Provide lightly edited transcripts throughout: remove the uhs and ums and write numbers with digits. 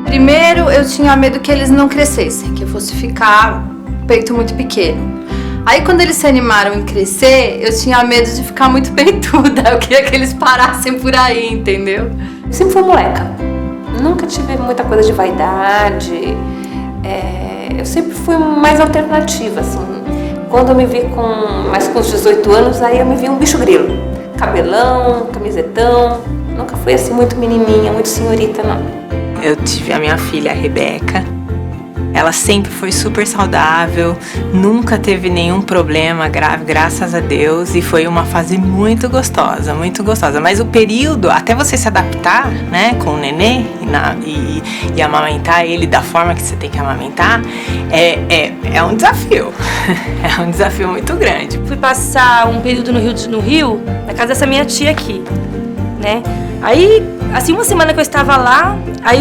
Primeiro, eu tinha medo que eles não crescessem, que eu fosse ficar peito muito pequeno. Aí, quando eles se animaram em crescer, eu tinha medo de ficar muito peituda. Eu queria que eles parassem por aí, entendeu? Eu sempre fui moleca. Nunca tive muita coisa de vaidade. Eu sempre fui mais alternativa, assim. Quando eu me vi com uns 18 anos, aí eu me vi um bicho grilo. Cabelão, camisetão. Nunca fui assim muito menininha, muito senhorita, não. Eu tive a minha filha, a Rebeca. Ela sempre foi super saudável, nunca teve nenhum problema grave, graças a Deus, e foi uma fase muito gostosa, muito gostosa. Mas o período, até você se adaptar, né, com o nenê e amamentar ele da forma que você tem que amamentar, é um desafio, é um desafio muito grande. Fui passar um período no Rio, na casa dessa minha tia aqui, né? Aí, assim, uma semana que eu estava lá, aí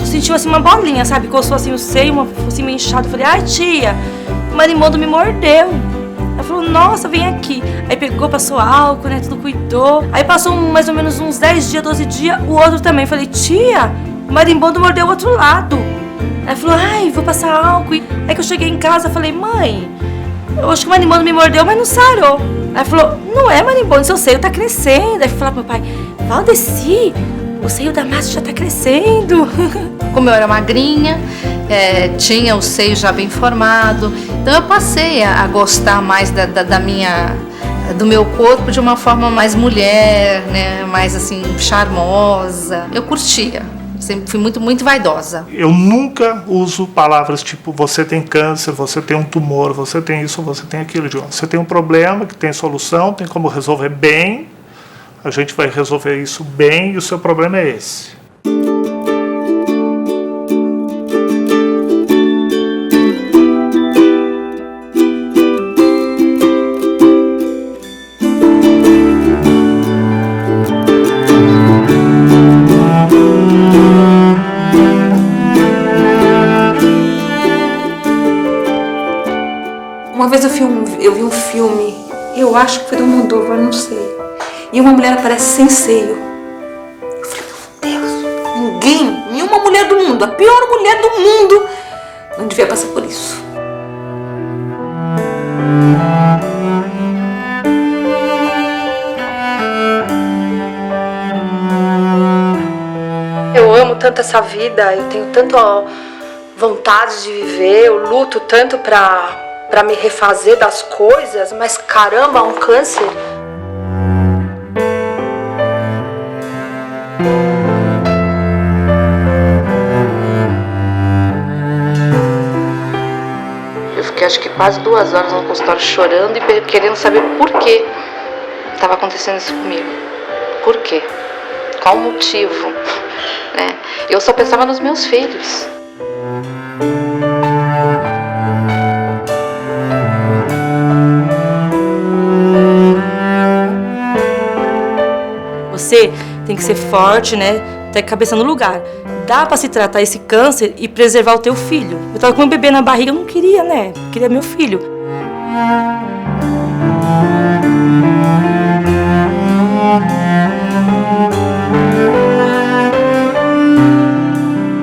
sentiu assim uma bolinha, sabe? Coçou assim o seio, assim meio inchado. Eu falei, ai tia, o marimbondo me mordeu. Ela falou, nossa, vem aqui. Aí pegou, passou álcool, né? Tudo cuidou. Aí passou mais ou menos uns 10 dias, 12 dias, o outro também. Eu falei, tia, o marimbondo mordeu o outro lado. Ela falou, ai, vou passar álcool. Aí que eu cheguei em casa, eu falei, mãe, eu acho que o marimbondo me mordeu, mas não sarou. Ela falou, não é marimbondo, seu seio tá crescendo. Aí eu falei pro meu pai, Valdeci, o seio da Márcia já tá crescendo. Como eu era magrinha, tinha o seio já bem formado, então eu passei a gostar mais do meu corpo de uma forma mais mulher, né, mais assim, charmosa. Eu curtia, sempre fui muito, muito vaidosa. Eu nunca uso palavras tipo você tem câncer, você tem um tumor, você tem isso, você tem aquilo. Você tem um problema que tem solução, tem como resolver bem, a gente vai resolver isso bem e o seu problema é esse. Uma vez eu vi um filme, eu acho que foi do Almodóvar, não sei. E uma mulher aparece sem seio. Eu falei, meu Deus, nenhuma mulher do mundo, a pior mulher do mundo, não devia passar por isso. Eu amo tanto essa vida, eu tenho tanta vontade de viver, eu luto tanto pra me refazer das coisas, mas caramba, um câncer. Eu fiquei acho que quase 2 horas no consultório chorando e querendo saber por que estava acontecendo isso comigo. Por quê? Qual o motivo? Né? Eu só pensava nos meus filhos. Você tem que ser forte, né? Ter a cabeça no lugar. Dá pra se tratar esse câncer e preservar o teu filho. Eu tava com um bebê na barriga, eu não queria, né? Eu queria meu filho.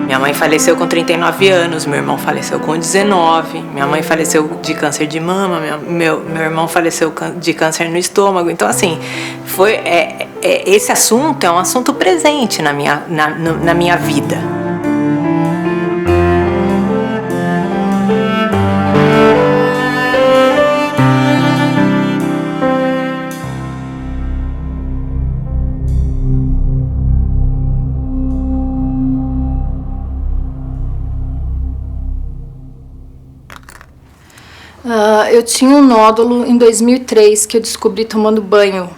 Minha mãe faleceu com 39 anos, meu irmão faleceu com 19, minha mãe faleceu de câncer de mama, meu irmão faleceu de câncer no estômago. Então, assim, esse assunto é um assunto presente na minha vida. Eu tinha um nódulo em 2003 que eu descobri tomando banho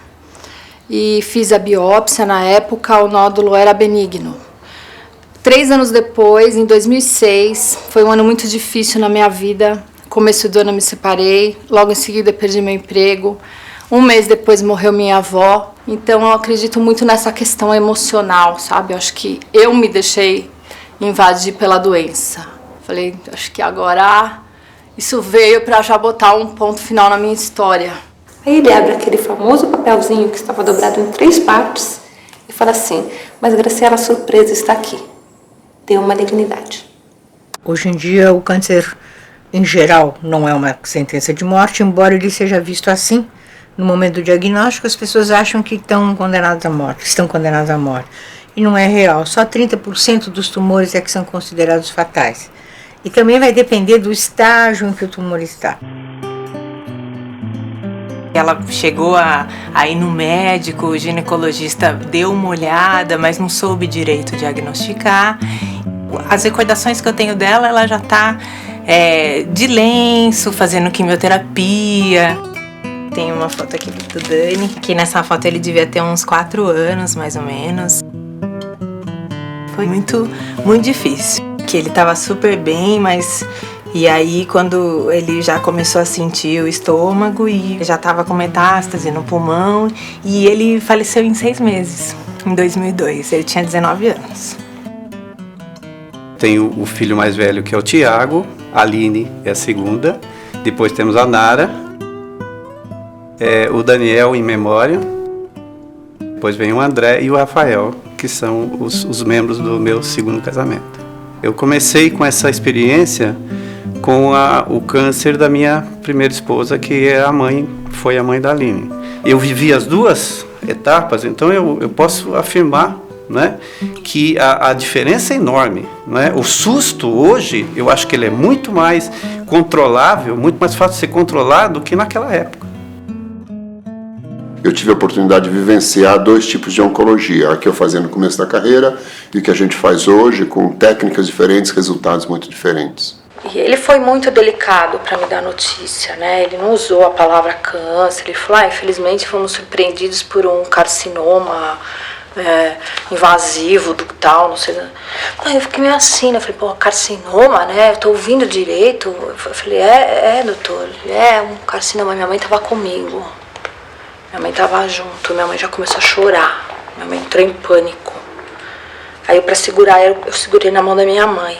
e fiz a biópsia. Na época o nódulo era benigno. 3 anos depois, em 2006, foi um ano muito difícil na minha vida. Começo do ano eu me separei, logo em seguida eu perdi meu emprego. 1 mês depois morreu minha avó. Então eu acredito muito nessa questão emocional, sabe? Eu acho que eu me deixei invadir pela doença. Falei, acho que agora isso veio para já botar um ponto final na minha história. Aí ele abre aquele famoso papelzinho que estava dobrado em 3 partes e fala assim, mas Graciela, a surpresa está aqui. deu uma dignidade. Hoje em dia, o câncer, em geral, não é uma sentença de morte, embora ele seja visto assim. No momento do diagnóstico, as pessoas acham que estão condenadas à morte, E não é real. Só 30% dos tumores é que são considerados fatais. E também vai depender do estágio em que o tumor está. Ela chegou a ir no médico, o ginecologista deu uma olhada, mas não soube direito diagnosticar. As recordações que eu tenho dela, ela já está de lenço, fazendo quimioterapia. Tem uma foto aqui do Dani, que nessa foto ele devia ter uns 4 anos, mais ou menos. Foi muito, muito difícil, que ele estava super bem, mas... E aí, quando ele já começou a sentir o estômago e já estava com metástase no pulmão, e ele faleceu em 6 meses, em 2002. Ele tinha 19 anos. Tenho o filho mais velho, que é o Tiago, a Aline é a segunda, depois temos a Nara, o Daniel em memória, depois vem o André e o Rafael, que são os membros do meu segundo casamento. Eu comecei com essa experiência com o câncer da minha primeira esposa, que foi a mãe da Aline. Eu vivi as 2 etapas, então eu posso afirmar, né, que a diferença é enorme, né? O susto hoje, eu acho que ele é muito mais controlável, muito mais fácil de ser controlado do que naquela época. Eu tive a oportunidade de vivenciar 2 tipos de oncologia, a que eu fazia no começo da carreira e o que a gente faz hoje, com técnicas diferentes, resultados muito diferentes. E ele foi muito delicado para me dar notícia, né? Ele não usou a palavra câncer, ele falou, infelizmente fomos surpreendidos por um carcinoma invasivo, ductal, não sei. Aí eu fiquei meio assim, né? Eu falei, carcinoma, né? Eu tô ouvindo direito. Eu falei, doutor, um carcinoma. Minha mãe tava comigo. Minha mãe tava junto, minha mãe já começou a chorar. Minha mãe entrou em pânico. Aí para segurar, eu segurei na mão da minha mãe.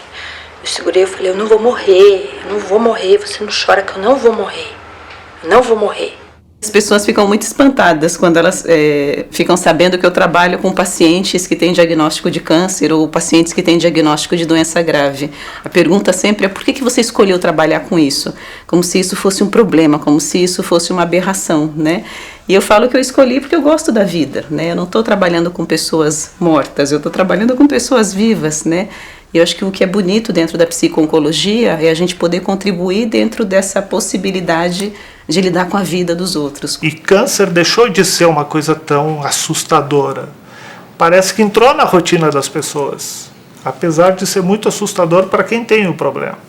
Eu segurei, eu falei, eu não vou morrer, você não chora que eu não vou morrer. As pessoas ficam muito espantadas quando elas ficam sabendo que eu trabalho com pacientes que têm diagnóstico de câncer ou pacientes que têm diagnóstico de doença grave. A pergunta sempre é por que você escolheu trabalhar com isso? Como se isso fosse um problema, como se isso fosse uma aberração, né? E eu falo que eu escolhi porque eu gosto da vida, né? Eu não estou trabalhando com pessoas mortas, eu estou trabalhando com pessoas vivas, né? E eu acho que o que é bonito dentro da psico-oncologia é a gente poder contribuir dentro dessa possibilidade de lidar com a vida dos outros. E câncer deixou de ser uma coisa tão assustadora. Parece que entrou na rotina das pessoas, apesar de ser muito assustador para quem tem o problema.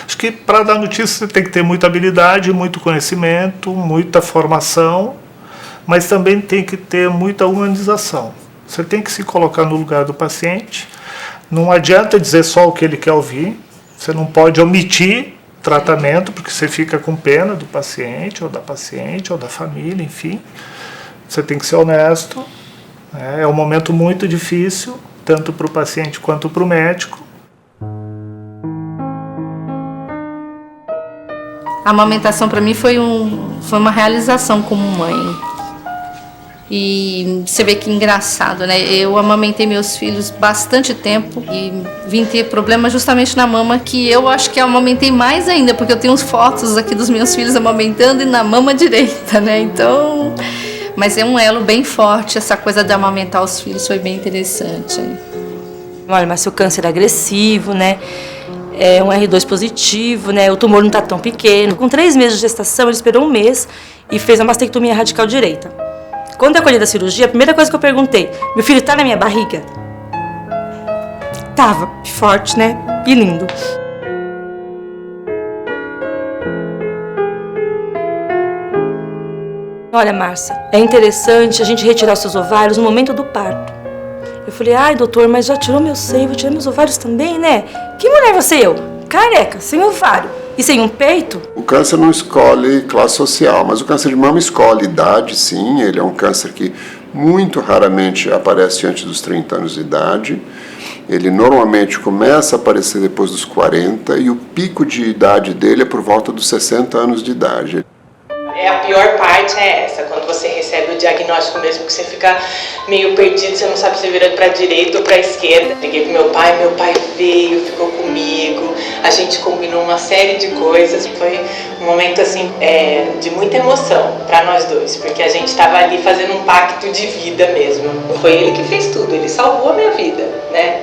Acho que para dar notícia você tem que ter muita habilidade, muito conhecimento, muita formação, mas também tem que ter muita humanização. Você tem que se colocar no lugar do paciente. Não adianta dizer só o que ele quer ouvir. Você não pode omitir tratamento, porque você fica com pena do paciente, ou da família, enfim. Você tem que ser honesto. É um momento muito difícil, tanto para o paciente quanto para o médico. A amamentação para mim foi uma realização como mãe. E você vê que engraçado, né? Eu amamentei meus filhos bastante tempo e vim ter problema justamente na mama, que eu acho que eu amamentei mais ainda, porque eu tenho fotos aqui dos meus filhos amamentando e na mama direita, né? Então, mas é um elo bem forte, essa coisa de amamentar os filhos foi bem interessante. Olha, mas seu câncer é agressivo, né? É um R2 positivo, né? O tumor não tá tão pequeno. Com 3 meses de gestação, ele esperou 1 mês e fez a mastectomia radical direita. Quando eu acolhi da cirurgia, a primeira coisa que eu perguntei, meu filho tá na minha barriga? Tava, forte, né? E lindo. Olha, Márcia, é interessante a gente retirar os seus ovários no momento do parto. Eu falei, ai, doutor, mas já tirou meu seio, vou tirar meus ovários também, né? Que mulher você eu? Careca, sem ovário e sem um peito? O câncer não escolhe classe social, mas o câncer de mama escolhe idade, sim. Ele é um câncer que muito raramente aparece antes dos 30 anos de idade. Ele normalmente começa a aparecer depois dos 40 e o pico de idade dele é por volta dos 60 anos de idade. A pior parte é essa, quando você recebe o diagnóstico mesmo, que você fica meio perdido, você não sabe se vira para a direita ou para a esquerda. Liguei pro meu pai veio, ficou comigo, a gente combinou uma série de coisas. Foi um momento assim, de muita emoção para nós dois, porque a gente estava ali fazendo um pacto de vida mesmo. Foi ele que fez tudo, ele salvou a minha vida, né?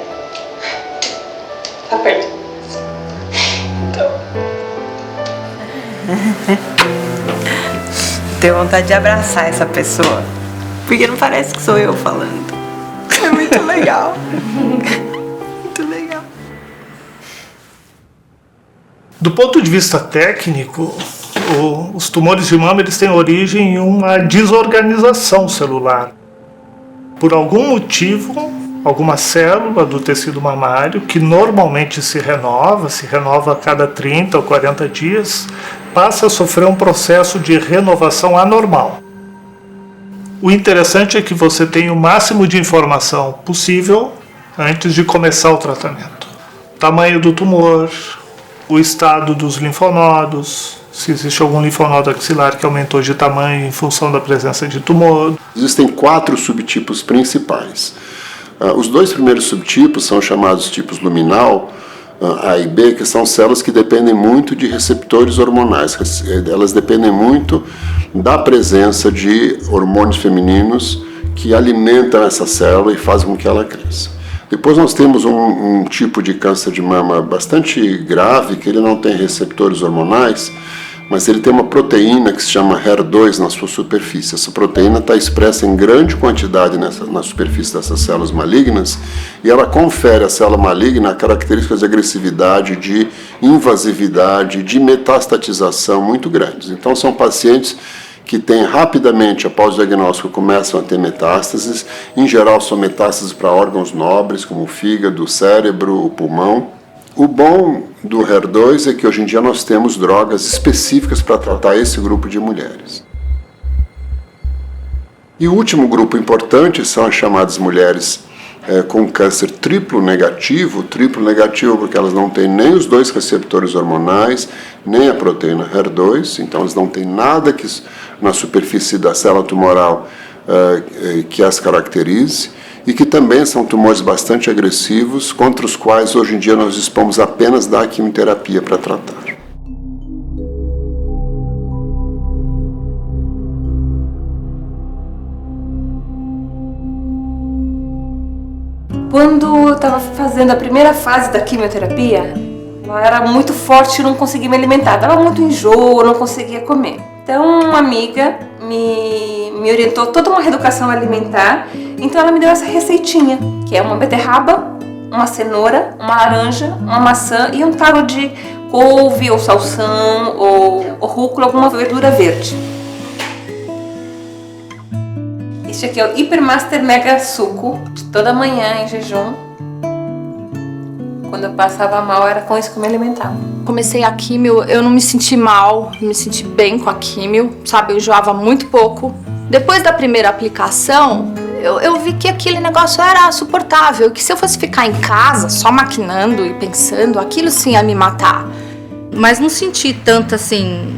Tá perto. Então... Tenho vontade de abraçar essa pessoa, porque não parece que sou eu falando. É muito legal. Muito legal. Do ponto de vista técnico, os tumores de mama eles têm origem em uma desorganização celular. Por algum motivo, alguma célula do tecido mamário, que normalmente se renova a cada 30 ou 40 dias, passa a sofrer um processo de renovação anormal. O interessante é que você tem o máximo de informação possível antes de começar o tratamento. Tamanho do tumor, o estado dos linfonodos, se existe algum linfonodo axilar que aumentou de tamanho em função da presença de tumor. Existem 4 subtipos principais. Os 2 primeiros subtipos são chamados tipos luminal, A e B, que são células que dependem muito de receptores hormonais. Elas dependem muito da presença de hormônios femininos que alimentam essa célula e fazem com que ela cresça. Depois nós temos um tipo de câncer de mama bastante grave, que ele não tem receptores hormonais, mas ele tem uma proteína que se chama HER2 na sua superfície. Essa proteína está expressa em grande quantidade na superfície dessas células malignas e ela confere à célula maligna características de agressividade, de invasividade, de metastatização muito grandes. Então são pacientes que têm rapidamente, após o diagnóstico, começam a ter metástases. Em geral são metástases para órgãos nobres, como o fígado, o cérebro, o pulmão. O bom do HER2 é que hoje em dia nós temos drogas específicas para tratar esse grupo de mulheres. E o último grupo importante são as chamadas mulheres com câncer triplo negativo porque elas não têm nem os 2 receptores hormonais, nem a proteína HER2, então elas não têm nada que na superfície da célula tumoral que as caracterize, e que também são tumores bastante agressivos, contra os quais hoje em dia nós dispomos apenas da quimioterapia para tratar. Quando eu estava fazendo a primeira fase da quimioterapia, ela era muito forte e não conseguia me alimentar, dava muito enjoo, eu não conseguia comer. Então uma amiga me orientou toda uma reeducação alimentar, então ela me deu essa receitinha, que é uma beterraba, uma cenoura, uma laranja, uma maçã e um talo de couve ou salsão ou rúcula, alguma verdura verde. Este aqui é o Hipermaster Mega Suco, de toda manhã em jejum. Quando eu passava mal, era com isso que eu me alimentava. Comecei a químio, eu não me senti mal, me senti bem com a químio, sabe? Eu enjoava muito pouco. Depois da primeira aplicação, eu vi que aquele negócio era suportável, que se eu fosse ficar em casa, só maquinando e pensando, aquilo sim ia me matar. Mas não senti tanto assim,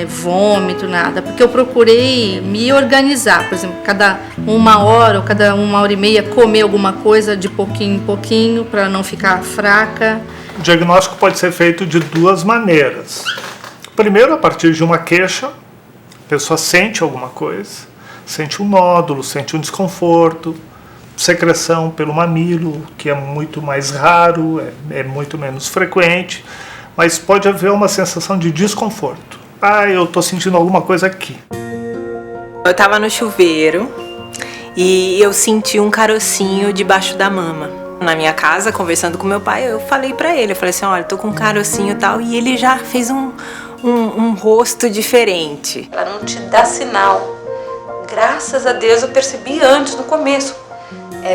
vômito, nada, porque eu procurei me organizar, por exemplo, cada 1 hora ou cada 1h30 comer alguma coisa de pouquinho em pouquinho para não ficar fraca. O diagnóstico pode ser feito de 2 maneiras. Primeiro, a partir de uma queixa, a pessoa sente alguma coisa, sente um nódulo, sente um desconforto, secreção pelo mamilo, que é muito mais raro, é muito menos frequente, mas pode haver uma sensação de desconforto. Eu estou sentindo alguma coisa aqui. Eu estava no chuveiro e eu senti um carocinho debaixo da mama. Na minha casa, conversando com meu pai, eu falei pra ele, eu falei assim, olha, tô com um carocinho e tal, e ele já fez um rosto diferente. Ela não te dá sinal. Graças a Deus eu percebi antes, no começo.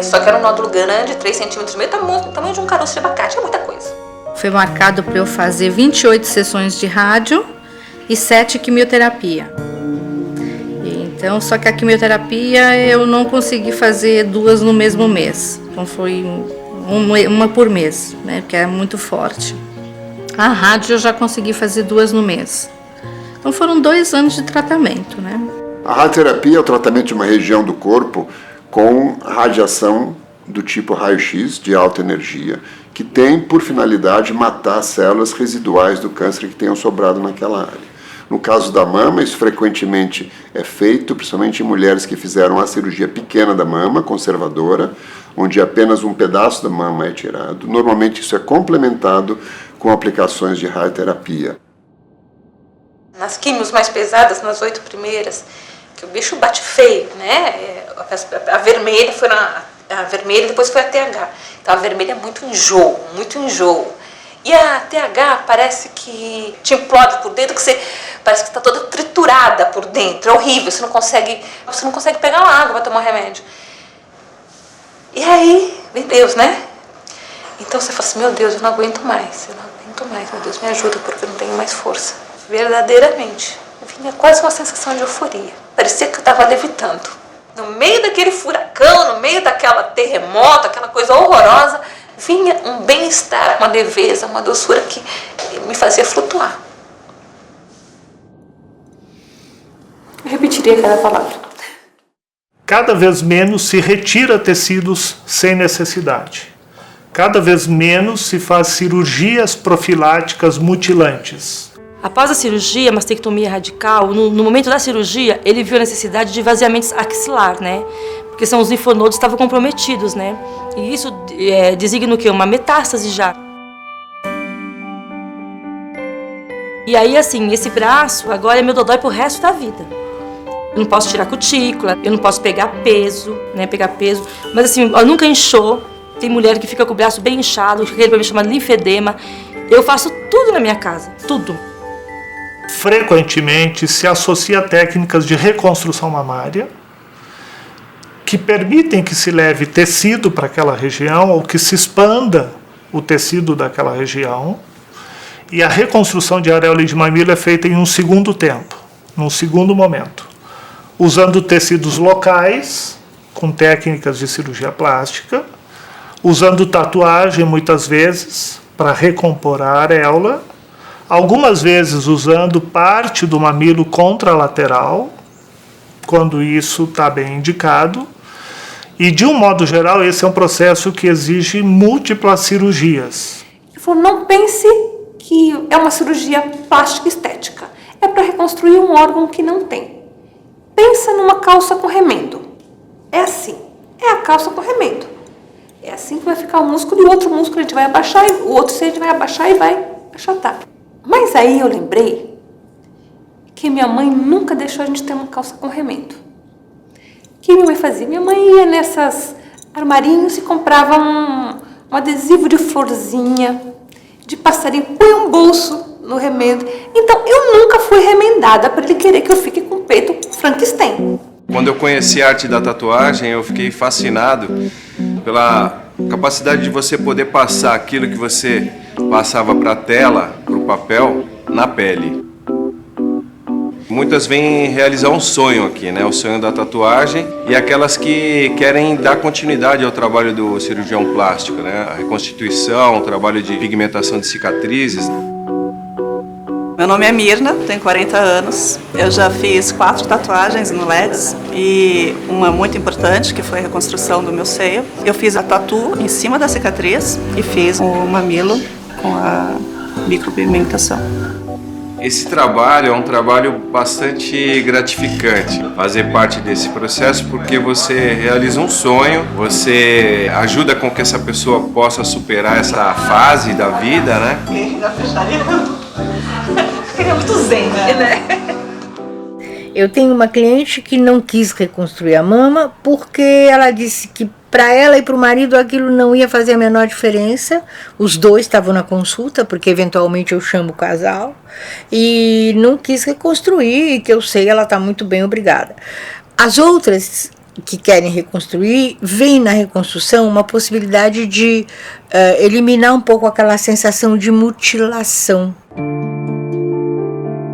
Só que era um nódulo grande, 3,5 cm, tamanho de um caroço de abacate, é muita coisa. Foi marcado para eu fazer 28 sessões de rádio e 7 quimioterapia. Então, só que a quimioterapia eu não consegui fazer 2 no mesmo mês. Então foi uma por mês, né? Porque é muito forte. A rádio eu já consegui fazer 2 no mês. Então foram 2 anos de tratamento, né? A radioterapia é o tratamento de uma região do corpo com radiação do tipo raio-x de alta energia, que tem por finalidade matar células residuais do câncer que tenham sobrado naquela área. No caso da mama, isso frequentemente é feito, principalmente em mulheres que fizeram a cirurgia pequena da mama, conservadora, onde apenas um pedaço da mama é tirado. Normalmente isso é complementado com aplicações de radioterapia. Nas químios mais pesadas, nas 8 primeiras, que o bicho bate feio, né? A vermelha foi a vermelha, depois foi a TH. Então a vermelha é muito enjoo, muito enjoo. E a TH parece que te implode por dentro, que você parece que está toda triturada por dentro. É horrível, você não consegue pegar uma água para tomar remédio. E aí, vem Deus, né? Então você fala assim, meu Deus, eu não aguento mais, meu Deus, me ajuda porque eu não tenho mais força. Verdadeiramente, vinha quase uma sensação de euforia. Parecia que eu estava levitando. No meio daquele furacão, no meio daquela terremoto, aquela coisa horrorosa, vinha um bem-estar, uma leveza, uma doçura que me fazia flutuar. Eu repetiria cada palavra. Cada vez menos se retira tecidos sem necessidade. Cada vez menos se faz cirurgias profiláticas mutilantes. Após a cirurgia, a mastectomia radical, no momento da cirurgia, ele viu a necessidade de esvaziamentos axilar, né? Porque são os linfonodos que estavam comprometidos, né? E isso designa o quê? Uma metástase já. E aí, assim, esse braço agora é meu dodói pro resto da vida. Eu não posso tirar cutícula, eu não posso pegar peso, né? Mas assim, nunca inchou. Tem mulher que fica com o braço bem inchado, que ele vai me chamar de linfedema. Eu faço tudo na minha casa, tudo. Frequentemente se associa a técnicas de reconstrução mamária que permitem que se leve tecido para aquela região ou que se expanda o tecido daquela região. E a reconstrução de areola de mamilo é feita em um segundo tempo, num segundo momento, usando tecidos locais, com técnicas de cirurgia plástica, usando tatuagem muitas vezes para recompor a areola, algumas vezes usando parte do mamilo contralateral, quando isso está bem indicado. E, de um modo geral, esse é um processo que exige múltiplas cirurgias. Ele falou, não pense que é uma cirurgia plástica estética. É para reconstruir um órgão que não tem. Pensa numa calça com remendo. É assim. É a calça com remendo. É assim que vai ficar o músculo e o outro músculo a gente vai abaixar, e o outro a gente vai abaixar e vai achatar. Mas aí eu lembrei que minha mãe nunca deixou a gente ter uma calça com remendo. O que minha mãe fazia? Minha mãe ia nessas armarinhos e comprava um adesivo de florzinha, de passarinho, põe um bolso no remendo. Então eu nunca fui remendada para ele querer que eu fique com o peito Frankenstein. Quando eu conheci a arte da tatuagem, eu fiquei fascinado pela capacidade de você poder passar aquilo que você passava para a tela, para o papel, na pele. Muitas vêm realizar um sonho aqui, né? O sonho da tatuagem, e aquelas que querem dar continuidade ao trabalho do cirurgião plástico, né? A reconstituição, o trabalho de pigmentação de cicatrizes. Meu nome é Mirna, tenho 40 anos. Eu já fiz 4 tatuagens no LEDs e uma muito importante, que foi a reconstrução do meu seio. Eu fiz a tatu em cima da cicatriz e fiz o mamilo com a micropigmentação. Esse trabalho é um trabalho bastante gratificante, fazer parte desse processo, porque você realiza um sonho, você ajuda com que essa pessoa possa superar essa fase da vida, né? Ele é muito zen, né? Eu tenho uma cliente que não quis reconstruir a mama porque ela disse que para ela e para o marido aquilo não ia fazer a menor diferença. Os dois estavam na consulta, porque eventualmente eu chamo o casal, e não quis reconstruir, e que eu sei, ela está muito bem, obrigada. As outras que querem reconstruir, veem na reconstrução uma possibilidade de eliminar um pouco aquela sensação de mutilação.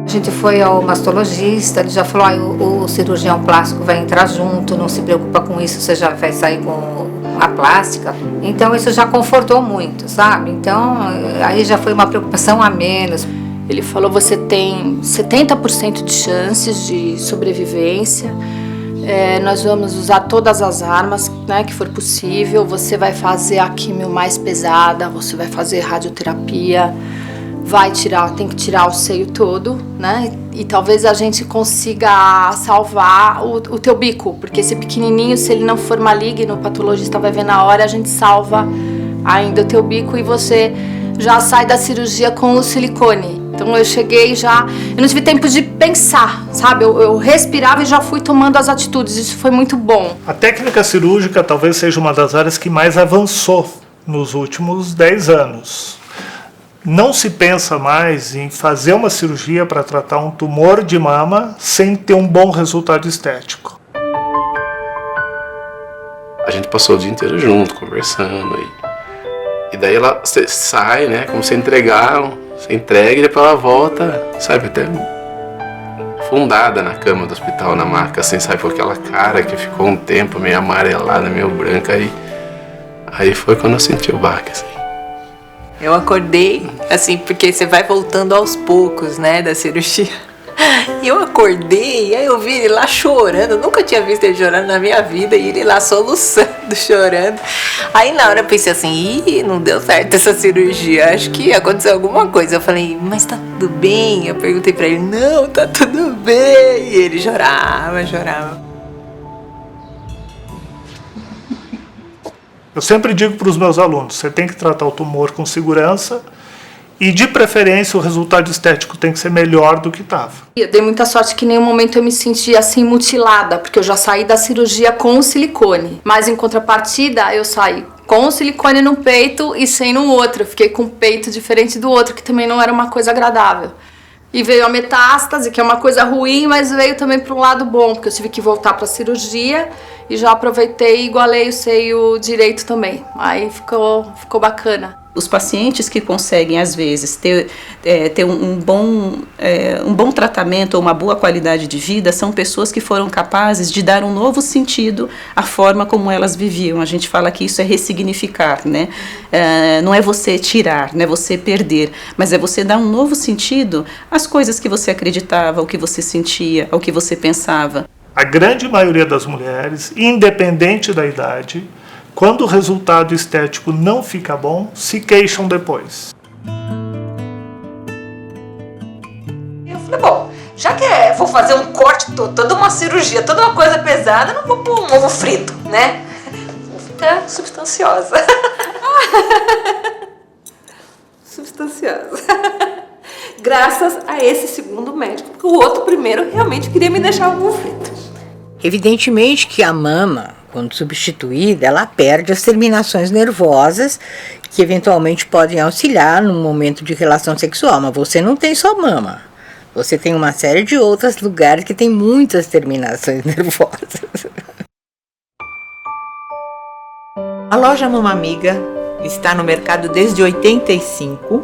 A gente foi ao mastologista, ele já falou, o cirurgião plástico vai entrar junto, não se preocupa com isso, você já vai sair com a plástica. Então isso já confortou muito, sabe? Então aí já foi uma preocupação a menos. Ele falou: você tem 70% de chances de sobrevivência, nós vamos usar todas as armas, né, que for possível, você vai fazer a quimio mais pesada, você vai fazer radioterapia, tem que tirar o seio todo, né, e talvez a gente consiga salvar o teu bico, porque esse pequenininho, se ele não for maligno, o patologista vai ver na hora, a gente salva ainda o teu bico e você já sai da cirurgia com o silicone. Então eu cheguei eu não tive tempo de pensar, sabe? Eu respirava e já fui tomando as atitudes, isso foi muito bom. A técnica cirúrgica talvez seja uma das áreas que mais avançou nos últimos 10 anos. Não se pensa mais em fazer uma cirurgia para tratar um tumor de mama sem ter um bom resultado estético. A gente passou o dia inteiro junto, conversando. E daí ela sai, né? Como se entregar, você entrega e depois ela volta, sabe, até fundada na cama do hospital, na maca, assim, sabe, com aquela cara que ficou um tempo meio amarelada, meio branca. Aí foi quando eu senti o baque, assim. Eu acordei, assim, porque você vai voltando aos poucos, né, da cirurgia. E eu acordei, aí eu vi ele lá chorando, eu nunca tinha visto ele chorando na minha vida, e ele lá soluçando, chorando. Aí na hora eu pensei assim, não deu certo essa cirurgia, acho que aconteceu alguma coisa. Eu falei, mas tá tudo bem? Eu perguntei pra ele, não, tá tudo bem. E ele chorava. Eu sempre digo para os meus alunos, você tem que tratar o tumor com segurança e, de preferência, o resultado estético tem que ser melhor do que estava. Eu dei muita sorte que em nenhum momento eu me senti assim mutilada, porque eu já saí da cirurgia com o silicone. Mas em contrapartida, eu saí com o silicone no peito e sem no outro. Eu fiquei com o peito diferente do outro, que também não era uma coisa agradável. E veio a metástase, que é uma coisa ruim, mas veio também para um lado bom, porque eu tive que voltar para a cirurgia e já aproveitei e igualei o seio direito também. Aí ficou bacana. Os pacientes que conseguem, às vezes, ter um bom tratamento ou uma boa qualidade de vida são pessoas que foram capazes de dar um novo sentido à forma como elas viviam. A gente fala que isso é ressignificar, né? Não é você tirar, não é você perder, mas é você dar um novo sentido às coisas que você acreditava, ao que você sentia, ao que você pensava. A grande maioria das mulheres, independente da idade, quando o resultado estético não fica bom, se queixam depois. Eu falei, bom, já que vou fazer um corte, toda uma cirurgia, toda uma coisa pesada, não vou pôr um ovo frito, né? Vou ficar substanciosa. Substanciosa. Graças a esse segundo médico, porque o outro primeiro realmente queria me deixar um ovo frito. Evidentemente que a mama, quando substituída, ela perde as terminações nervosas que eventualmente podem auxiliar no momento de relação sexual, mas você não tem só mama. Você tem uma série de outros lugares que tem muitas terminações nervosas. A loja Mama Amiga está no mercado desde 85,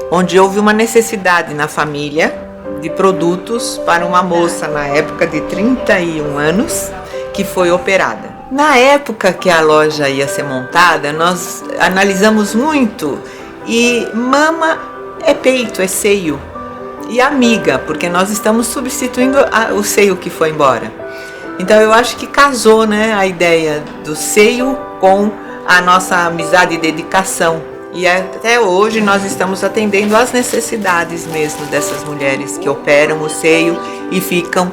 onde houve uma necessidade na família de produtos para uma moça na época de 31 anos que foi operada. Na época que a loja ia ser montada, nós analisamos muito e mama é peito, é seio e amiga, porque nós estamos substituindo o seio que foi embora. Então eu acho que casou, né, a ideia do seio com a nossa amizade e dedicação. E até hoje nós estamos atendendo às necessidades mesmo dessas mulheres que operam o seio e ficam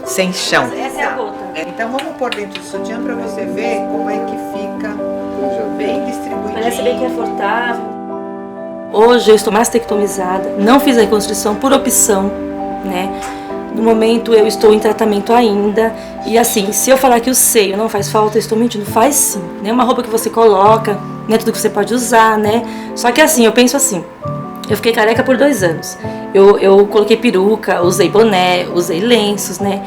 sem chão. Essa é a gota. Então vamos pôr dentro do sutiã para você ver como é que fica bem distribuidinho. Parece bem confortável. Hoje eu estou mastectomizada, não fiz a reconstrução por opção, né? No momento eu estou em tratamento ainda. E assim, se eu falar que o seio não faz falta, eu estou mentindo. Faz sim, né? Uma roupa que você coloca, né? Tudo que você pode usar, né? Só que assim, eu penso assim, eu fiquei careca por 2 anos. Eu coloquei peruca, usei boné, usei lenços, né?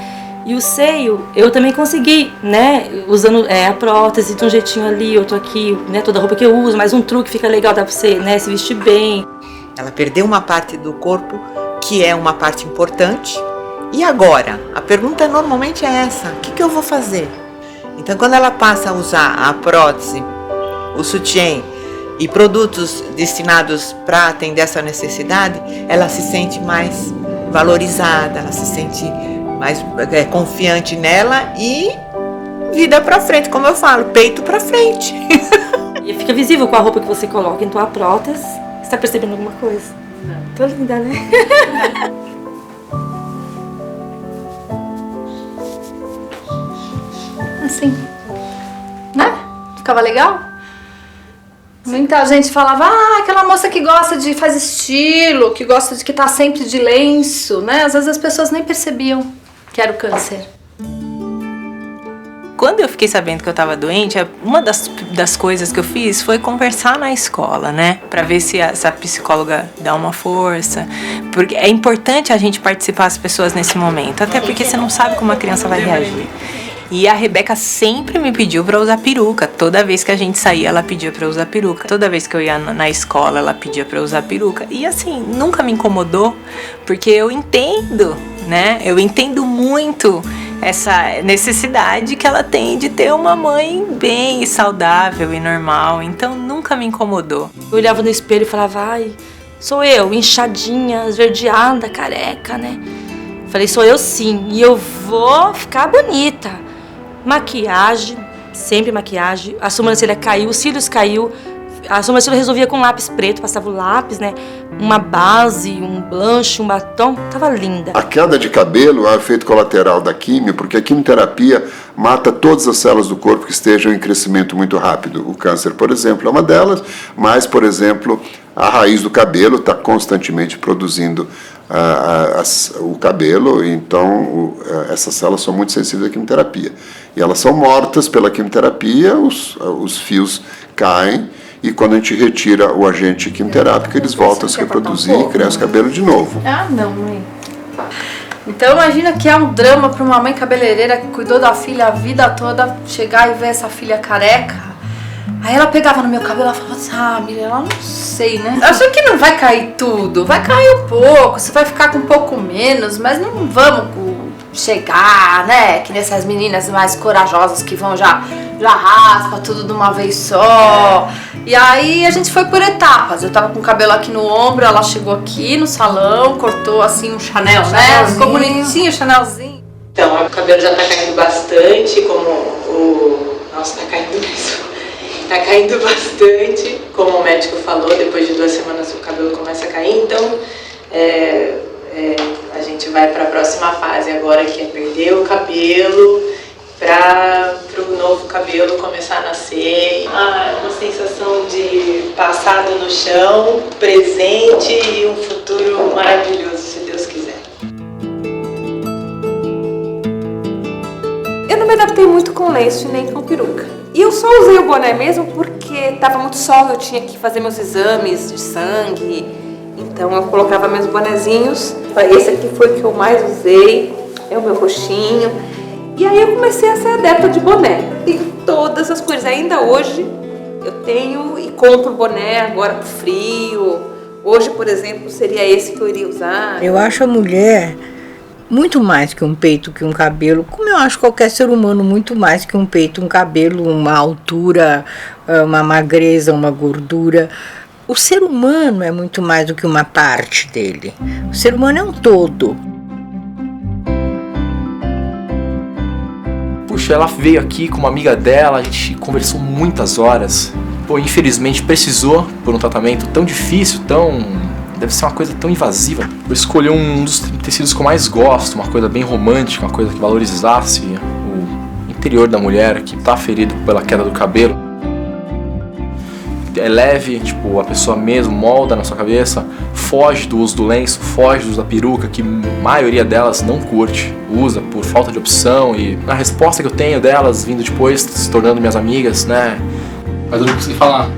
E o seio, eu também consegui, né? Usando a prótese de um jeitinho ali, outro aqui, né? Toda a roupa que eu uso, mas um truque fica legal, dá pra você, né? Se vestir bem. Ela perdeu uma parte do corpo, que é uma parte importante. E agora? A pergunta normalmente é essa, o que eu vou fazer? Então quando ela passa a usar a prótese, o sutiã e produtos destinados para atender essa necessidade, ela se sente mais valorizada, ela se sente mais confiante nela e vida para frente, como eu falo, peito para frente. E fica visível com a roupa que você coloca em tua prótese. Você tá percebendo alguma coisa? Tô linda, né? Assim, né? Ficava legal? Muita gente falava, aquela moça que gosta de, faz estilo, que gosta de que tá sempre de lenço, né? Às vezes as pessoas nem percebiam que era o câncer. Quando eu fiquei sabendo que eu tava doente, uma das coisas que eu fiz foi conversar na escola, né? Pra ver se essa psicóloga dá uma força. Porque é importante a gente participar as pessoas nesse momento, até porque você não sabe como a criança vai reagir. E a Rebeca sempre me pediu pra usar peruca. Toda vez que a gente saía, ela pedia pra usar peruca. Toda vez que eu ia na escola, ela pedia pra usar peruca. E assim, nunca me incomodou, porque eu entendo, né? Eu entendo muito essa necessidade que ela tem de ter uma mãe bem saudável e normal. Então, nunca me incomodou. Eu olhava no espelho e falava, ai, sou eu, inchadinha, esverdeada, careca, né? Falei, sou eu sim, e eu vou ficar bonita. Maquiagem, sempre maquiagem. A sobrancelha caiu, os cílios caiu. A sobrancelha eu resolvia com lápis preto, passava o lápis, né? Uma base, um blanche, um batom, tava linda. A queda de cabelo é um efeito colateral da quimio, porque a quimioterapia mata todas as células do corpo que estejam em crescimento muito rápido. O câncer, por exemplo, é uma delas, mas, por exemplo, a raiz do cabelo está constantemente produzindo o cabelo, então essas células são muito sensíveis à quimioterapia. E elas são mortas pela quimioterapia, os fios caem, e quando a gente retira o agente quimioterápico, eles voltam a se reproduzir e crescem o cabelo de novo. Ah, não, mãe. Então imagina que é um drama para uma mãe cabeleireira que cuidou da filha a vida toda, chegar e ver essa filha careca. Aí ela pegava no meu cabelo e falava assim, Miriam, eu não sei, né? Acho que não vai cair tudo, vai cair um pouco, você vai ficar com um pouco menos, mas não vamos chegar, né? Que nessas meninas mais corajosas que vão já raspa tudo de uma vez só. E aí a gente foi por etapas. Eu tava com o cabelo aqui no ombro, ela chegou aqui no salão, cortou assim um Chanel, né? Ficou bonitinho o Chanelzinho. Então, o cabelo já tá caindo bastante, Nossa, tá caindo mesmo. Tá caindo bastante, como o médico falou, depois de 2 semanas o cabelo começa a cair, então a gente vai para a próxima fase agora, que é perder o cabelo para o novo cabelo começar a nascer. Uma sensação de passado no chão, presente e um futuro maravilhoso, se Deus quiser. Eu não me adaptei muito com lenço e nem com peruca. E eu só usei o boné mesmo porque estava muito sol, eu tinha que fazer meus exames de sangue. Então eu colocava meus bonezinhos. Esse aqui foi o que eu mais usei, é o meu roxinho. E aí eu comecei a ser adepta de boné. Tenho todas as cores, ainda hoje eu tenho e compro boné agora pro frio. Hoje, por exemplo, seria esse que eu iria usar. Eu acho a mulher muito mais que um peito, que um cabelo, como eu acho qualquer ser humano muito mais que um peito, um cabelo, uma altura, uma magreza, uma gordura. O ser humano é muito mais do que uma parte dele. O ser humano é um todo. Puxa, ela veio aqui com uma amiga dela, a gente conversou muitas horas. Pô, infelizmente precisou por um tratamento tão difícil, deve ser uma coisa tão invasiva. Eu escolhi um dos tecidos que eu mais gosto, uma coisa bem romântica, uma coisa que valorizasse o interior da mulher que está ferido pela queda do cabelo. É leve, tipo, a pessoa mesmo molda na sua cabeça, foge do uso do lenço, foge do uso da peruca, que a maioria delas não curte, usa por falta de opção, e a resposta que eu tenho delas, vindo depois, se tornando minhas amigas, né? Mas eu não consegui falar.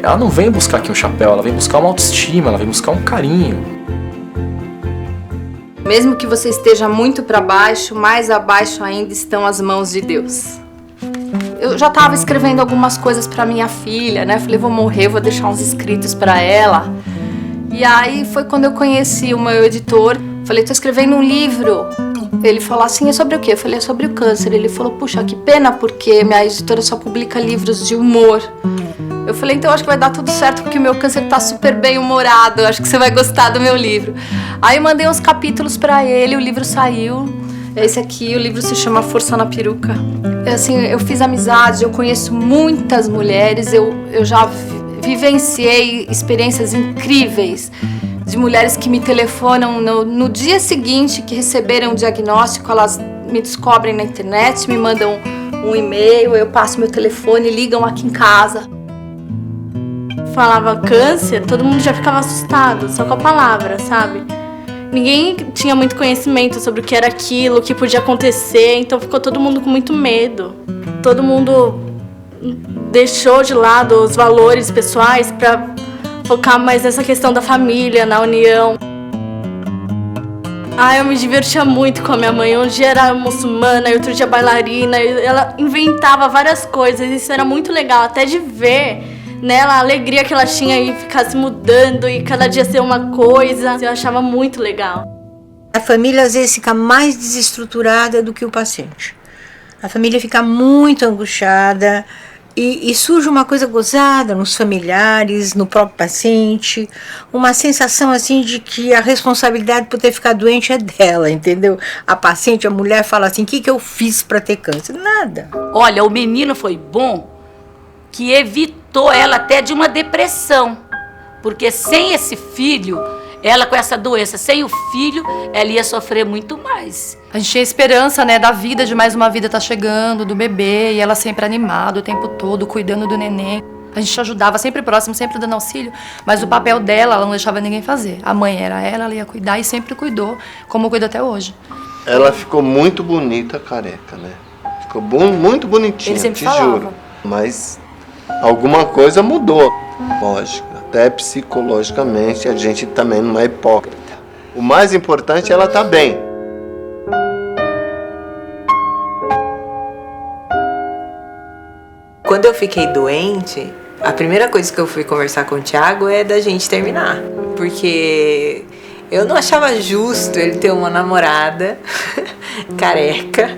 Ela não vem buscar aqui um chapéu, ela vem buscar uma autoestima, ela vem buscar um carinho. Mesmo que você esteja muito para baixo, mais abaixo ainda estão as mãos de Deus. Eu já estava escrevendo algumas coisas para minha filha, né? Falei, vou morrer, vou deixar uns escritos para ela. E aí foi quando eu conheci o meu editor. Falei, tô escrevendo um livro Ele falou assim, é sobre o quê? Eu falei, é sobre o câncer. Ele falou, puxa, que pena, porque minha editora só publica livros de humor. Eu falei, então acho que vai dar tudo certo, porque o meu câncer tá super bem humorado, acho que você vai gostar do meu livro. Aí eu mandei uns capítulos pra ele, o livro saiu. Esse aqui, o livro se chama Força na Peruca. Assim, eu fiz amizades, eu conheço muitas mulheres, eu já vivenciei experiências incríveis de mulheres que me telefonam no dia seguinte que receberam o diagnóstico, elas me descobrem na internet, me mandam um e-mail, eu passo meu telefone, ligam aqui em casa. Falava câncer, todo mundo já ficava assustado, só com a palavra, sabe? Ninguém tinha muito conhecimento sobre o que era aquilo, o que podia acontecer, então ficou todo mundo com muito medo. Todo mundo deixou de lado os valores pessoais para focar mais nessa questão da família, na união. Eu me divertia muito com a minha mãe. Um dia era muçulmana, outro dia bailarina. Ela inventava várias coisas, isso era muito legal, até de ver nela a alegria que ela tinha e ficar se mudando e cada dia ser uma coisa. Eu achava muito legal. A família às vezes fica mais desestruturada do que o paciente. A família fica muito angustiada e surge uma coisa gozada nos familiares, no próprio paciente, uma sensação assim de que a responsabilidade por ter ficado doente é dela, entendeu? A paciente, a mulher fala assim, o que eu fiz para ter câncer? Nada. Olha, o menino foi bom que evitou ela até de uma depressão, porque sem esse filho, ela com essa doença, sem o filho, ela ia sofrer muito mais. A gente tinha esperança, né, da vida, de mais uma vida tá chegando, do bebê, e ela sempre animada o tempo todo, cuidando do neném. A gente ajudava, sempre próximo, sempre dando auxílio, mas o papel dela, ela não deixava ninguém fazer. A mãe era ela ia cuidar e sempre cuidou, como cuida até hoje. Ela ficou muito bonita, careca, né? Ficou muito bonitinha, Ele sempre te falava. juro. Mas alguma coisa mudou, lógico. Até psicologicamente, a gente também não é hipócrita. O mais importante é ela estar bem. Quando eu fiquei doente, a primeira coisa que eu fui conversar com o Thiago é da gente terminar. Porque eu não achava justo ele ter uma namorada careca,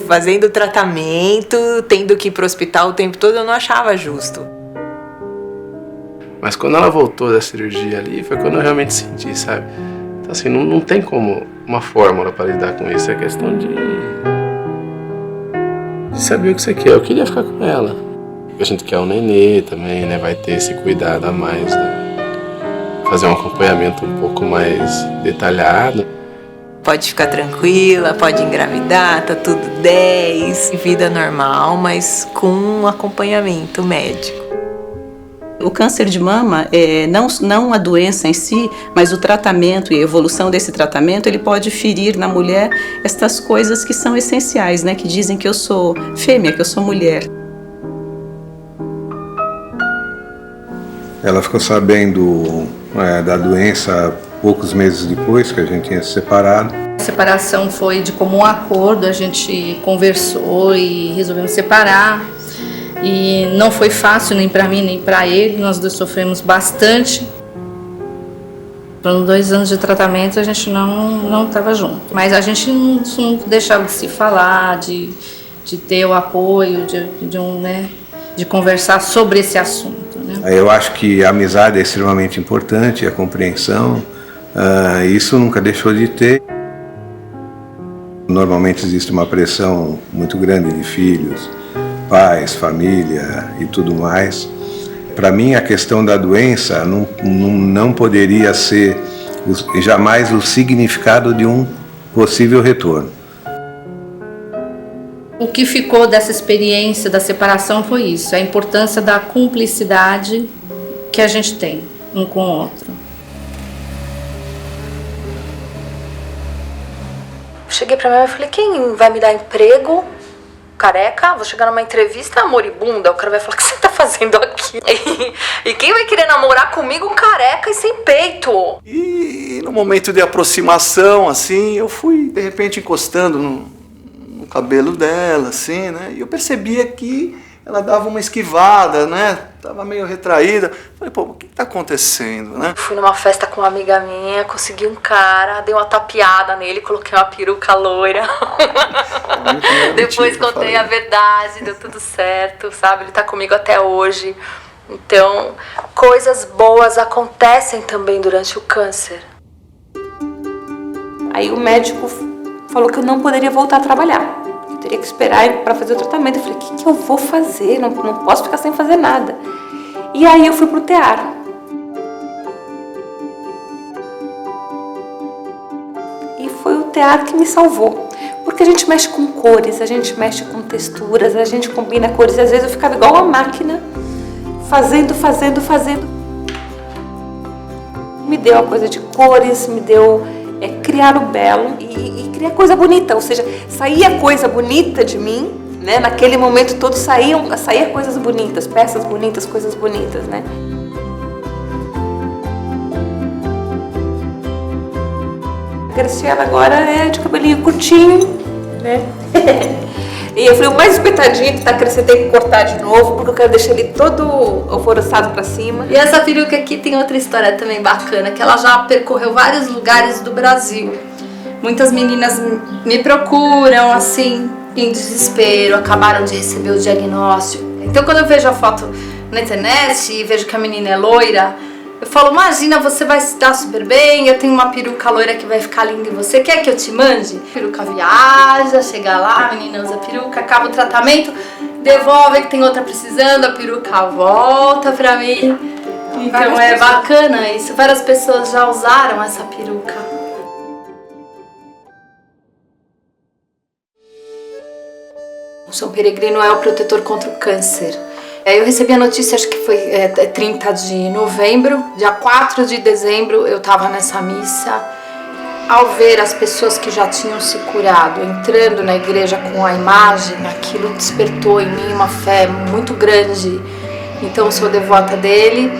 fazendo tratamento, tendo que ir pro hospital o tempo todo, eu não achava justo. Mas quando ela voltou da cirurgia ali, foi quando eu realmente senti, sabe? Então assim, não tem como uma fórmula para lidar com isso, é questão de saber o que você quer. Eu queria ficar com ela. A gente quer um nenê também, né? Vai ter esse cuidado a mais, né? Fazer um acompanhamento um pouco mais detalhado. Pode ficar tranquila, pode engravidar, tá tudo 10, vida normal, mas com um acompanhamento médico. O câncer de mama, não a doença em si, mas o tratamento e a evolução desse tratamento, ele pode ferir na mulher estas coisas que são essenciais, né? Que dizem que eu sou fêmea, que eu sou mulher. Ela ficou sabendo da doença poucos meses depois que a gente tinha se separado. A separação foi de comum acordo, a gente conversou e resolvemos separar. E não foi fácil nem para mim nem para ele, nós dois sofremos bastante. Foram 2 anos de tratamento, a gente não estava junto. Mas a gente não deixava de se falar, de ter o apoio, de conversar sobre esse assunto. Né? Eu acho que a amizade é extremamente importante, a compreensão, isso nunca deixou de ter. Normalmente existe uma pressão muito grande de filhos, pais, família e tudo mais. Para mim, a questão da doença não poderia ser jamais o significado de um possível retorno. O que ficou dessa experiência da separação foi isso, a importância da cumplicidade que a gente tem um com o outro. Cheguei pra minha mãe e falei, quem vai me dar emprego? Careca? Vou chegar numa entrevista moribunda, o cara vai falar, o que você tá fazendo aqui? E quem vai querer namorar comigo um careca e sem peito? E no momento de aproximação, assim, eu fui, de repente, encostando no cabelo dela, assim, né? E eu percebia que ela dava uma esquivada, né? Tava meio retraída. Falei, pô, o que tá acontecendo, né? Fui numa festa com uma amiga minha, consegui um cara, dei uma tapeada nele, coloquei uma peruca loira. Depois contei a verdade, deu tudo certo, sabe? Ele tá comigo até hoje. Então, coisas boas acontecem também durante o câncer. Aí o médico falou que eu não poderia voltar a trabalhar. Eu teria que esperar para fazer o tratamento. Eu falei, o que eu vou fazer? Não posso ficar sem fazer nada. E aí eu fui pro tear. E foi o tear que me salvou. Porque a gente mexe com cores, a gente mexe com texturas, a gente combina cores. E às vezes eu ficava igual uma máquina, fazendo. Me deu a coisa de cores, me deu criar o belo e criar coisa bonita. Ou seja, saía coisa bonita de mim, né? Naquele momento todo saía coisas bonitas, peças bonitas, coisas bonitas, né? A Graciela agora é de cabelinho curtinho, né? E eu falei, o mais espetadinho que tá crescendo tem que cortar de novo, porque eu quero deixar ele todo alvoroçado pra cima. E essa peruca aqui tem outra história também bacana, que ela já percorreu vários lugares do Brasil. Muitas meninas me procuram, assim, em desespero, acabaram de receber o diagnóstico. Então quando eu vejo a foto na internet e vejo que a menina é loira, eu falo, imagina, você vai se dar super bem, eu tenho uma peruca loira que vai ficar linda em você, quer que eu te mande? A peruca viaja, chega lá, a menina usa a peruca, acaba o tratamento, devolve que tem outra precisando, a peruca volta pra mim. Então é bacana isso, várias pessoas já usaram essa peruca. O São Peregrino é o protetor contra o câncer. Eu recebi a notícia, acho que foi 30 de novembro. Dia 4 de dezembro eu estava nessa missa. Ao ver as pessoas que já tinham se curado entrando na igreja com a imagem, aquilo despertou em mim uma fé muito grande. Então eu sou devota dele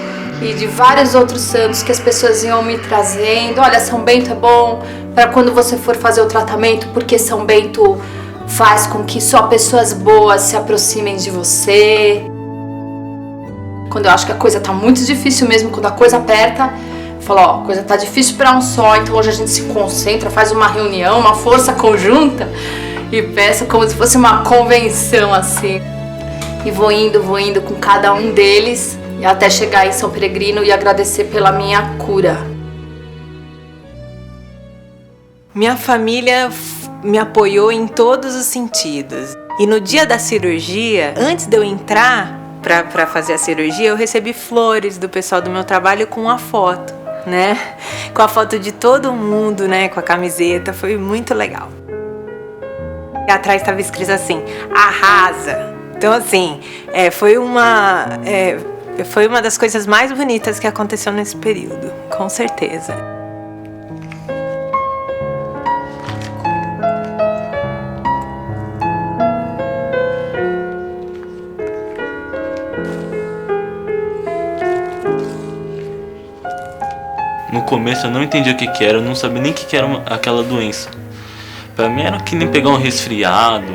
e de vários outros santos que as pessoas iam me trazendo. Olha, São Bento é bom para quando você for fazer o tratamento, porque São Bento faz com que só pessoas boas se aproximem de você. Quando eu acho que a coisa tá muito difícil mesmo, quando a coisa aperta, eu falo, ó, a coisa tá difícil para um só, então hoje a gente se concentra, faz uma reunião, uma força conjunta e peço como se fosse uma convenção assim. E vou indo com cada um deles e até chegar em São Peregrino e agradecer pela minha cura. Minha família me apoiou em todos os sentidos. E no dia da cirurgia, antes de eu entrar para fazer a cirurgia, eu recebi flores do pessoal do meu trabalho com a foto, né? Com a foto de todo mundo, né? Com a camiseta, foi muito legal. E atrás estava escrito assim, arrasa. Então assim, foi uma das coisas mais bonitas que aconteceu nesse período, com certeza. No começo eu não entendia o que era, eu não sabia nem o que era aquela doença. Pra mim era que nem pegar um resfriado.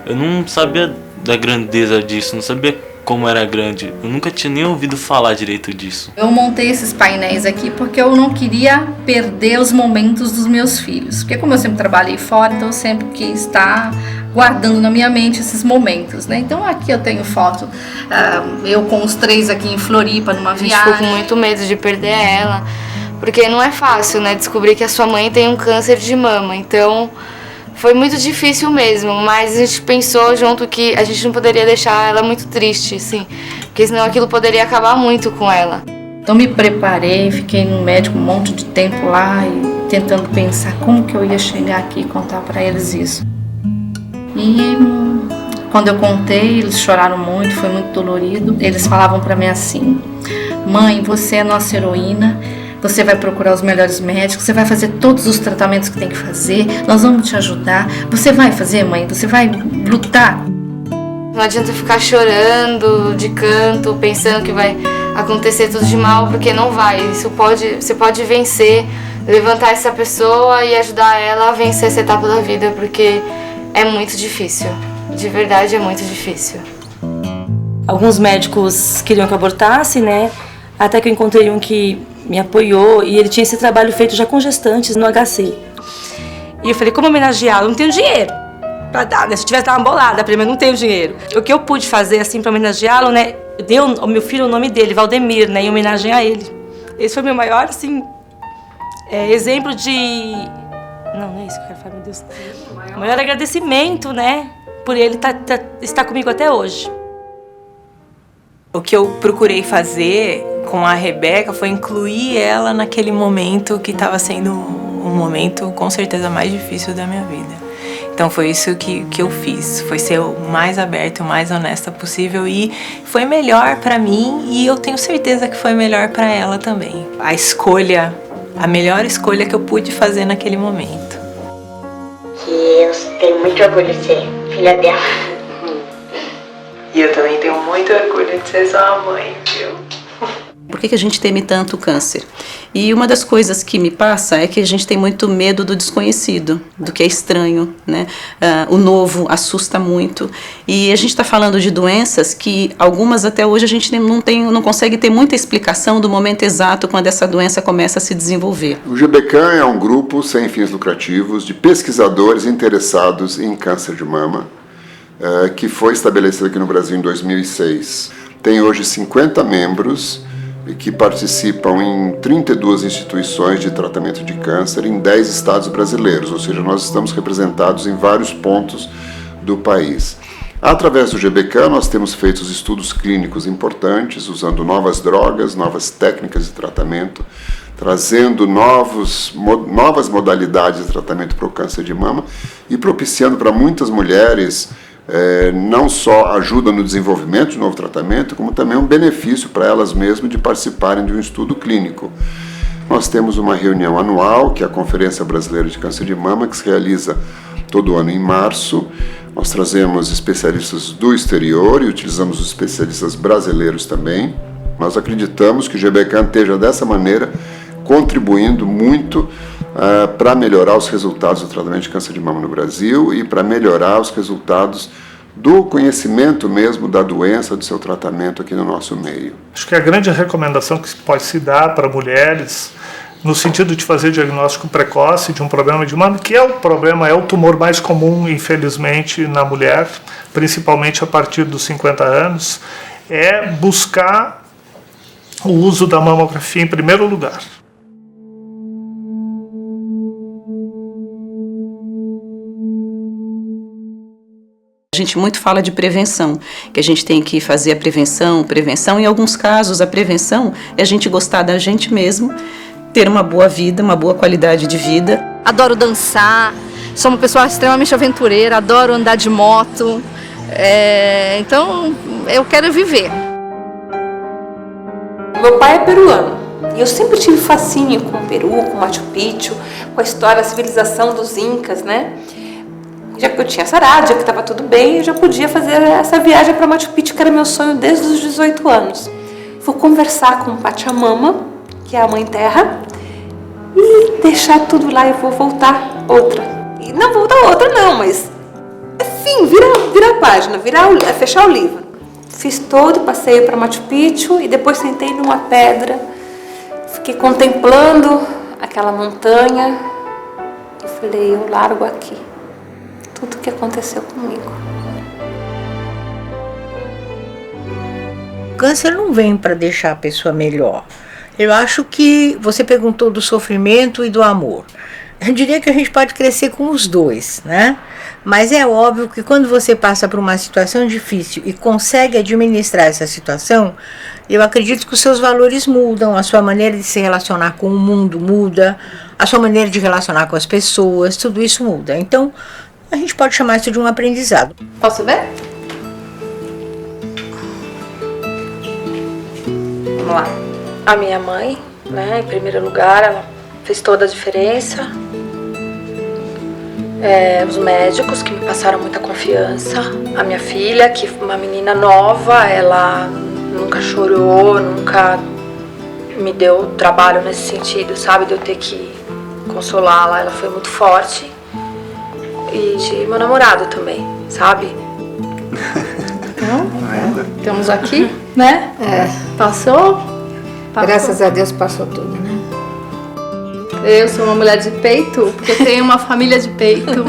Eu não sabia da grandeza disso, não sabia como era grande. Eu nunca tinha nem ouvido falar direito disso. Eu montei esses painéis aqui porque eu não queria perder os momentos dos meus filhos. Porque como eu sempre trabalhei fora, então eu sempre quis estar guardando na minha mente esses momentos, né? Então aqui eu tenho foto, eu com os 3 aqui em Floripa, numa viagem. A gente ficou com muito medo de perder ela, porque não é fácil, né? Descobrir que a sua mãe tem um câncer de mama, então foi muito difícil mesmo, mas a gente pensou junto que a gente não poderia deixar ela muito triste, assim, porque senão aquilo poderia acabar muito com ela. Então me preparei, fiquei no médico um monte de tempo lá e tentando pensar como que eu ia chegar aqui e contar para eles isso. E quando eu contei, eles choraram muito, foi muito dolorido. Eles falavam para mim assim: mãe, você é a nossa heroína, você vai procurar os melhores médicos, você vai fazer todos os tratamentos que tem que fazer, nós vamos te ajudar. Você vai fazer, mãe? Você vai lutar? Não adianta ficar chorando de canto, pensando que vai acontecer tudo de mal, porque não vai. Você pode vencer, levantar essa pessoa e ajudar ela a vencer essa etapa da vida, porque é muito difícil. De verdade, é muito difícil. Alguns médicos queriam que eu abortasse, né? Até que eu encontrei um que me apoiou e ele tinha esse trabalho feito já com gestantes no HC. E eu falei, como homenageá-lo? Eu não tenho dinheiro pra dar, né? Se eu tivesse dado uma bolada pra mim, eu não tenho dinheiro. O que eu pude fazer, assim, pra homenageá-lo, né? Eu dei ao meu filho o nome dele, Valdemir, né? Em homenagem a ele. Esse foi o meu maior, assim, exemplo de... Não é isso que eu quero falar, meu Deus. O maior agradecimento, né? Por ele estar comigo até hoje. O que eu procurei fazer com a Rebeca foi incluir ela naquele momento que estava sendo um momento com certeza mais difícil da minha vida. Então foi isso que eu fiz, foi ser o mais aberta, o mais honesta possível e foi melhor para mim e eu tenho certeza que foi melhor para ela também. A melhor escolha que eu pude fazer naquele momento. Que eu tenho muito orgulho de ser filha dela. E eu também tenho muito orgulho de ser sua mãe, viu? Por que a gente teme tanto o câncer? E uma das coisas que me passa é que a gente tem muito medo do desconhecido, do que é estranho, né? O novo assusta muito. E a gente está falando de doenças que algumas até hoje a gente não consegue ter muita explicação do momento exato quando essa doença começa a se desenvolver. O GBCAN é um grupo sem fins lucrativos de pesquisadores interessados em câncer de mama, que foi estabelecido aqui no Brasil em 2006. Tem hoje 50 membros que participam em 32 instituições de tratamento de câncer em 10 estados brasileiros, ou seja, nós estamos representados em vários pontos do país. Através do GBCAN, nós temos feito estudos clínicos importantes, usando novas drogas, novas técnicas de tratamento, trazendo novas modalidades de tratamento para o câncer de mama e propiciando para muitas mulheres não só ajuda no desenvolvimento de novo tratamento, como também um benefício para elas mesmas de participarem de um estudo clínico. Nós temos uma reunião anual, que é a Conferência Brasileira de Câncer de Mama, que se realiza todo ano em março. Nós trazemos especialistas do exterior e utilizamos os especialistas brasileiros também. Nós acreditamos que o GBCAN esteja dessa maneira contribuindo muito para melhorar os resultados do tratamento de câncer de mama no Brasil e para melhorar os resultados do conhecimento mesmo da doença, do seu tratamento aqui no nosso meio. Acho que a grande recomendação que pode se dar para mulheres, no sentido de fazer diagnóstico precoce de um problema de mama, que é o tumor mais comum, infelizmente, na mulher, principalmente a partir dos 50 anos, é buscar o uso da mamografia em primeiro lugar. A gente muito fala de prevenção, que a gente tem que fazer a prevenção. Em alguns casos, a prevenção é a gente gostar da gente mesmo, ter uma boa vida, uma boa qualidade de vida. Adoro dançar, sou uma pessoa extremamente aventureira, adoro andar de moto, então eu quero viver. Meu pai é peruano e eu sempre tive fascínio com o Peru, com Machu Picchu, com a história da civilização dos Incas, né? Já que eu tinha sarado, já que estava tudo bem, eu já podia fazer essa viagem para Machu Picchu, que era meu sonho desde os 18 anos. Vou conversar com Pachamama, que é a Mãe Terra, e deixar tudo lá e vou voltar outra. E não voltar outra não, mas enfim, virar a página, fechar o livro. Fiz todo o passeio para Machu Picchu e depois sentei numa pedra, fiquei contemplando aquela montanha e falei, eu largo aqui tudo o que aconteceu comigo. O câncer não vem para deixar a pessoa melhor. Eu acho que você perguntou do sofrimento e do amor. Eu diria que a gente pode crescer com os dois, né? Mas é óbvio que quando você passa por uma situação difícil e consegue administrar essa situação, eu acredito que os seus valores mudam, a sua maneira de se relacionar com o mundo muda, a sua maneira de relacionar com as pessoas, tudo isso muda. Então, a gente pode chamar isso de um aprendizado. Posso ver? Vamos lá. A minha mãe, né, em primeiro lugar, ela fez toda a diferença. Os médicos que me passaram muita confiança. A minha filha, que é uma menina nova, ela nunca chorou, nunca me deu trabalho nesse sentido, sabe? De eu ter que consolá-la, ela foi muito forte. E de meu namorado também, sabe? Não é? né? Estamos aqui, né? Passou? Graças a Deus passou tudo, né? Eu sou uma mulher de peito, porque eu tenho uma família de peito.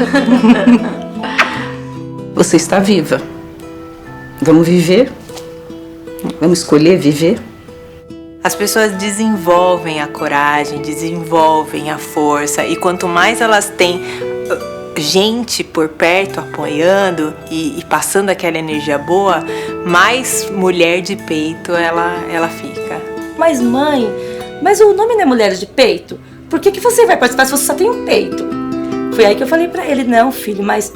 Você está viva. Vamos viver? Vamos escolher viver? As pessoas desenvolvem a coragem, desenvolvem a força, e quanto mais elas têm gente por perto apoiando e passando aquela energia boa, mais mulher de peito ela fica. Mas mãe, mas o nome não é Mulheres de Peito? Por que você vai participar se você só tem um peito? Foi aí que eu falei pra ele, não filho, mas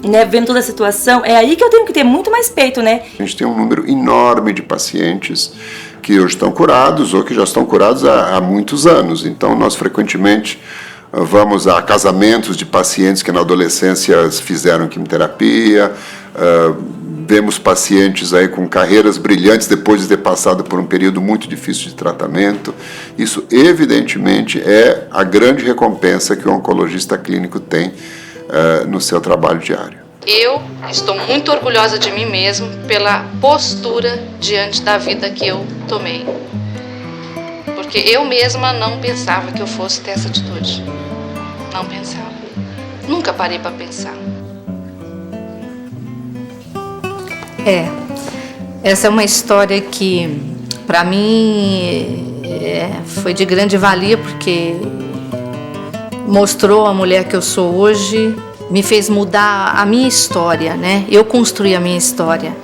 né, vendo toda a situação, é aí que eu tenho que ter muito mais peito, né? A gente tem um número enorme de pacientes que hoje estão curados ou que já estão curados há muitos anos. Então, nós frequentemente vamos a casamentos de pacientes que na adolescência fizeram quimioterapia, vemos pacientes aí com carreiras brilhantes depois de ter passado por um período muito difícil de tratamento. Isso, evidentemente, é a grande recompensa que o oncologista clínico tem no seu trabalho diário. Eu estou muito orgulhosa de mim mesmo pela postura diante da vida que eu tomei. Porque eu mesma não pensava que eu fosse ter essa atitude. Não pensava. Nunca parei para pensar. Essa é uma história que, para mim, foi de grande valia, porque mostrou a mulher que eu sou hoje, me fez mudar a minha história, né? Eu construí a minha história.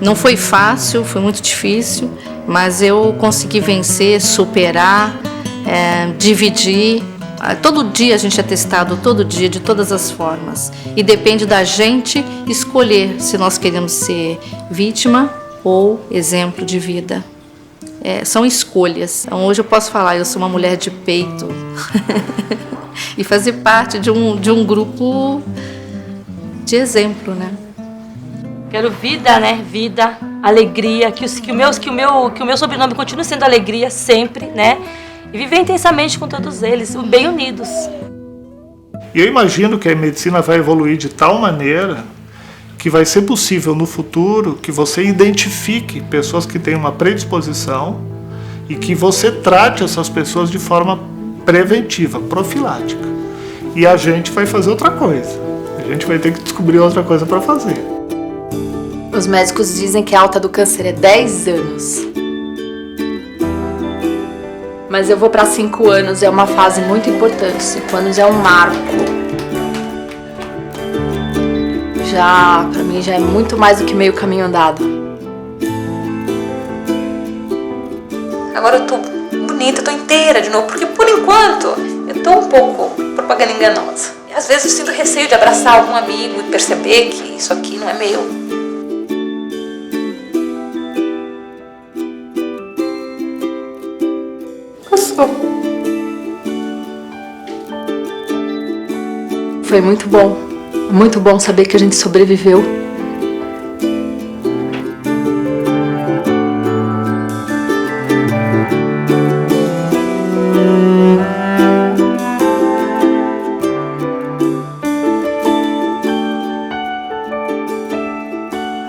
Não foi fácil, foi muito difícil, mas eu consegui vencer, superar, dividir. Todo dia a gente é testado, todo dia, de todas as formas. E depende da gente escolher se nós queremos ser vítima ou exemplo de vida. São escolhas. Então, hoje eu posso falar, eu sou uma mulher de peito. E fazer parte de um grupo de exemplo, né? Quero vida, né? Vida, alegria, que o meu sobrenome continue sendo alegria sempre, né? E viver intensamente com todos eles, bem unidos. E eu imagino que a medicina vai evoluir de tal maneira que vai ser possível no futuro que você identifique pessoas que têm uma predisposição e que você trate essas pessoas de forma preventiva, profilática. E a gente vai fazer outra coisa. A gente vai ter que descobrir outra coisa para fazer. Os médicos dizem que a alta do câncer é 10 anos. Mas eu vou para 5 anos, é uma fase muito importante. 5 anos é um marco. Para mim, já é muito mais do que meio caminho andado. Agora eu tô bonita, eu tô inteira de novo, porque por enquanto eu tô um pouco propaganda enganosa. E às vezes eu sinto receio de abraçar algum amigo e perceber que isso aqui não é meu. Foi muito bom saber que a gente sobreviveu.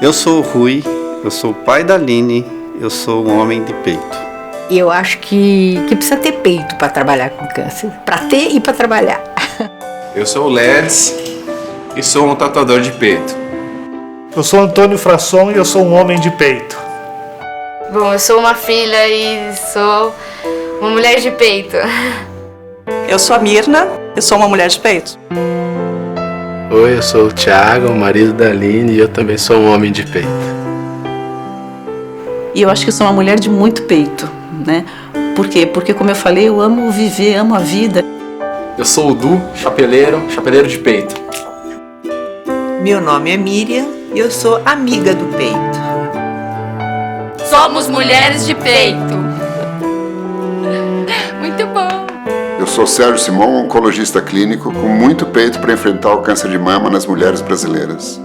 Eu sou o Rui, eu sou o pai da Aline, eu sou um homem de peito. E eu acho que precisa ter peito para trabalhar com câncer. Para ter e para trabalhar. Eu sou o Leds e sou um tatuador de peito. Eu sou Antônio Frasson e eu sou um homem de peito. Bom, eu sou uma filha e sou uma mulher de peito. Eu sou a Mirna, eu sou uma mulher de peito. Oi, eu sou o Thiago, o marido da Aline, e eu também sou um homem de peito. E eu acho que eu sou uma mulher de muito peito, né? Por quê? Porque, como eu falei, eu amo viver, amo a vida. Eu sou o Du, chapeleiro de peito. Meu nome é Miriam e eu sou amiga do peito. Somos mulheres de peito. Muito bom. Eu sou Sérgio Simon, oncologista clínico com muito peito para enfrentar o câncer de mama nas mulheres brasileiras.